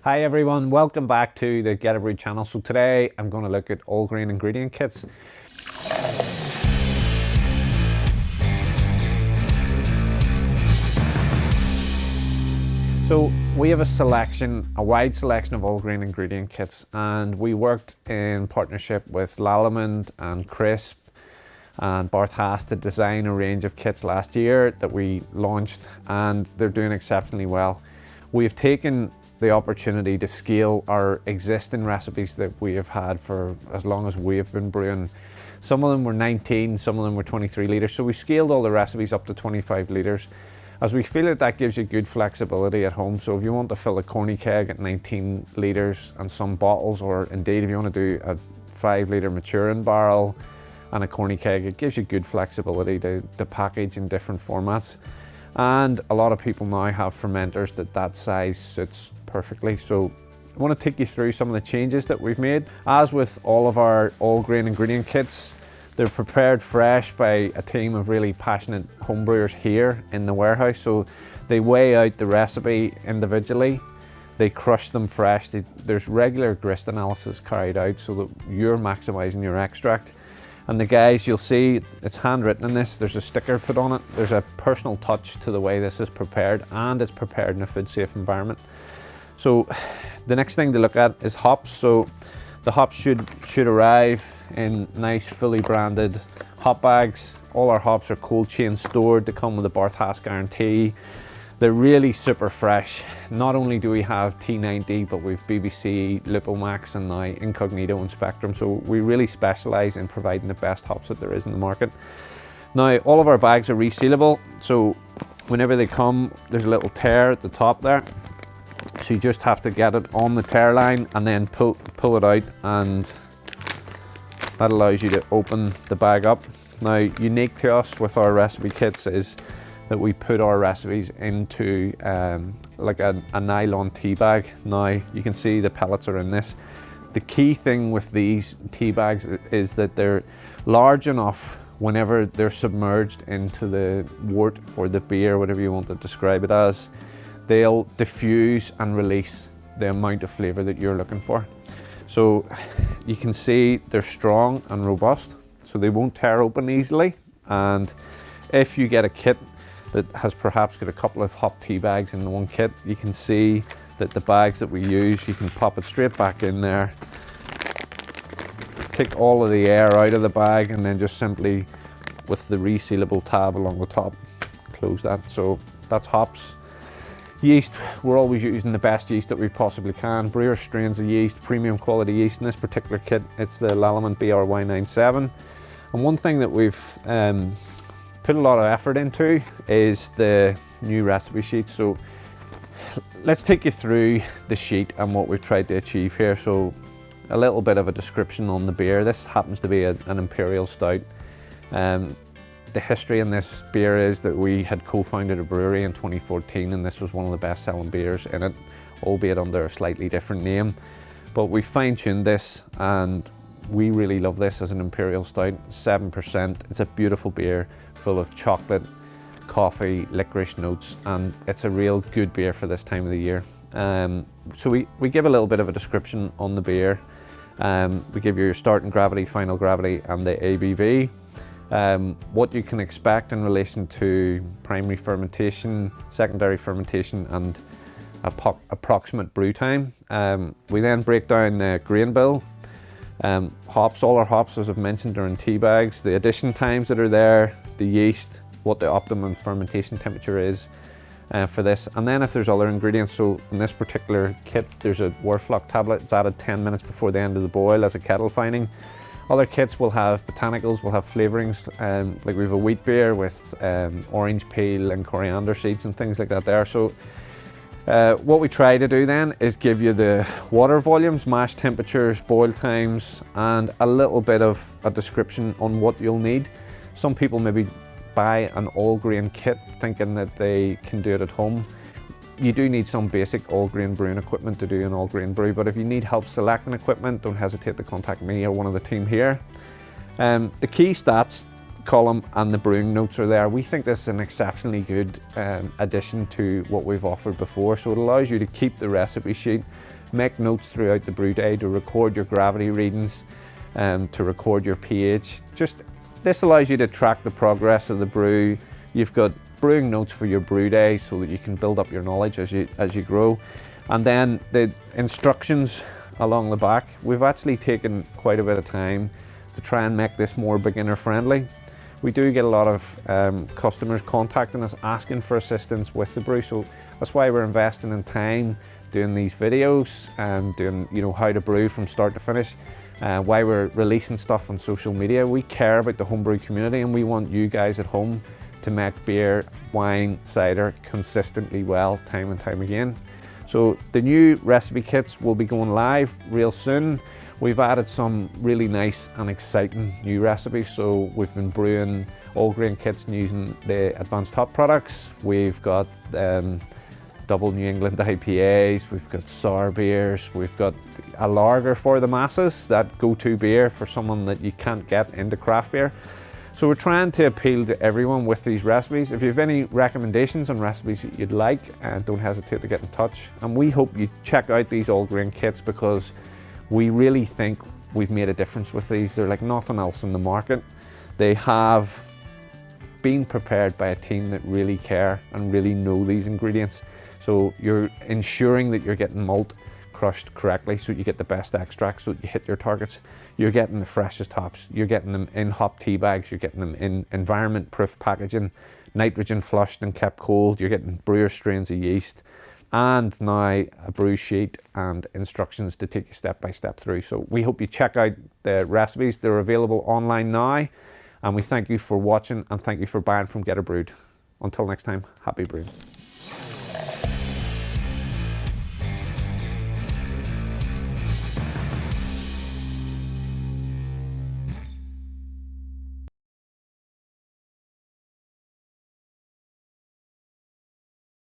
Hi everyone, welcome back to the Geterbrewed channel. So today I'm going to look at all grain ingredient kits. So we have a wide selection of all grain ingredient kits, and we worked in partnership with Lallemand and Crisp and Barth Haas to design a range of kits last year that we launched, and they're doing exceptionally well. We've taken the opportunity to scale our existing recipes that we have had for as long as we have been brewing. Some of them were 19, some of them were 23 litres, so we scaled all the recipes up to 25 litres, as we feel that gives you good flexibility at home. So if you want to fill a corny keg at 19 litres and some bottles, or indeed if you want to do a 5 litre maturing barrel and a corny keg, it gives you good flexibility to package in different formats. And a lot of people now have fermenters that size suits perfectly. So I want to take you through some of the changes that we've made. As with all of our all grain ingredient kits, they're prepared fresh by a team of really passionate homebrewers here in the warehouse. So they weigh out the recipe individually, they crush them fresh, there's regular grist analysis carried out so that you're maximizing your extract. And the guys, you'll see it's handwritten in this, there's a sticker put on it, there's a personal touch to the way this is prepared, and it's prepared in a food safe environment. So the next thing to look at is hops. So the hops should arrive in nice fully branded hop bags. All our hops are cold chain stored. They come with a Barth Haas guarantee. They're really super fresh. Not only do we have T90, but we've BBC, Lipomax, and now Incognito and Spectrum. So we really specialize in providing the best hops that there is in the market. Now, all of our bags are resealable. So whenever they come, there's a little tear at the top there. So you just have to get it on the tear line and then pull it out, and that allows you to open the bag up. Now, unique to us with our recipe kits is that we put our recipes into like a nylon tea bag. Now you can see the pellets are in this. The key thing with these tea bags is that they're large enough whenever they're submerged into the wort or the beer, whatever you want to describe it as, they'll diffuse and release the amount of flavour that you're looking for. So you can see they're strong and robust, so they won't tear open easily. And if you get a kit that has perhaps got a couple of hop tea bags in the one kit, you can see that the bags that we use, you can pop it straight back in there, take all of the air out of the bag, and then just simply with the resealable tab along the top, close that. So that's hops. Yeast, we're always using the best yeast that we possibly can. Brewer strains of yeast, premium quality yeast. In this particular kit, it's the Lallemand BRY97. And one thing that we've put a lot of effort into is the new recipe sheet. So let's take you through the sheet and what we've tried to achieve here. So a little bit of a description on the beer. This happens to be an Imperial Stout. The history in this beer is that we had co-founded a brewery in 2014, and this was one of the best selling beers in it, albeit under a slightly different name. But we fine-tuned this, and we really love this as an Imperial Stout, 7%. It's a beautiful beer full of chocolate, coffee, licorice notes, and it's a real good beer for this time of the year. So we give a little bit of a description on the beer. We give you your starting gravity, final gravity, and the ABV. What you can expect in relation to primary fermentation, secondary fermentation, and approximate brew time. We then break down the grain bill. Hops, all our hops, as I've mentioned, are in tea bags. The addition times that are there, the yeast, what the optimum fermentation temperature is for this. And then if there's other ingredients, so in this particular kit, there's a Wurflock tablet. It's added 10 minutes before the end of the boil as a kettle fining. Other kits will have botanicals, will have flavourings, like we have a wheat beer with orange peel and coriander seeds and things like that there. So what we try to do then is give you the water volumes, mash temperatures, boil times, and a little bit of a description on what you'll need. Some people maybe buy an all grain kit thinking that they can do it at home. You do need some basic all grain brewing equipment to do an all grain brew, but if you need help selecting equipment, don't hesitate to contact me or one of the team here. The key stats column and the brewing notes are there. We think this is an exceptionally good addition to what we've offered before. So it allows you to keep the recipe sheet, make notes throughout the brew day, to record your gravity readings, to record your pH. This allows you to track the progress of the brew. You've got brewing notes for your brew day so that you can build up your knowledge as you grow. And then the instructions along the back, we've actually taken quite a bit of time to try and make this more beginner friendly. We do get a lot of customers contacting us asking for assistance with the brew, so that's why we're investing in time doing these videos and doing, you know, how to brew from start to finish. Why we're releasing stuff on social media. We care about the homebrew community and we want you guys at home to make beer, wine, cider consistently well, time and time again. So the new recipe kits will be going live real soon. We've added some really nice and exciting new recipes. So we've been brewing all grain kits using the advanced hop products. We've got double New England IPAs, we've got sour beers, we've got a lager for the masses, that go-to beer for someone that you can't get into craft beer. So we're trying to appeal to everyone with these recipes. If you have any recommendations on recipes that you'd like, don't hesitate to get in touch. And we hope you check out these all grain kits because we really think we've made a difference with these. They're like nothing else in the market. They have been prepared by a team that really care and really know these ingredients. So you're ensuring that you're getting malt crushed correctly so you get the best extract so that you hit your targets. You're getting the freshest hops, you're getting them in hop tea bags, you're getting them in environment proof packaging, nitrogen flushed and kept cold, you're getting brewer strains of yeast, and now a brew sheet and instructions to take you step by step through. So we hope you check out the recipes. They're available online now, and we thank you for watching and thank you for buying from Geterbrewed. Until next time, happy brewing.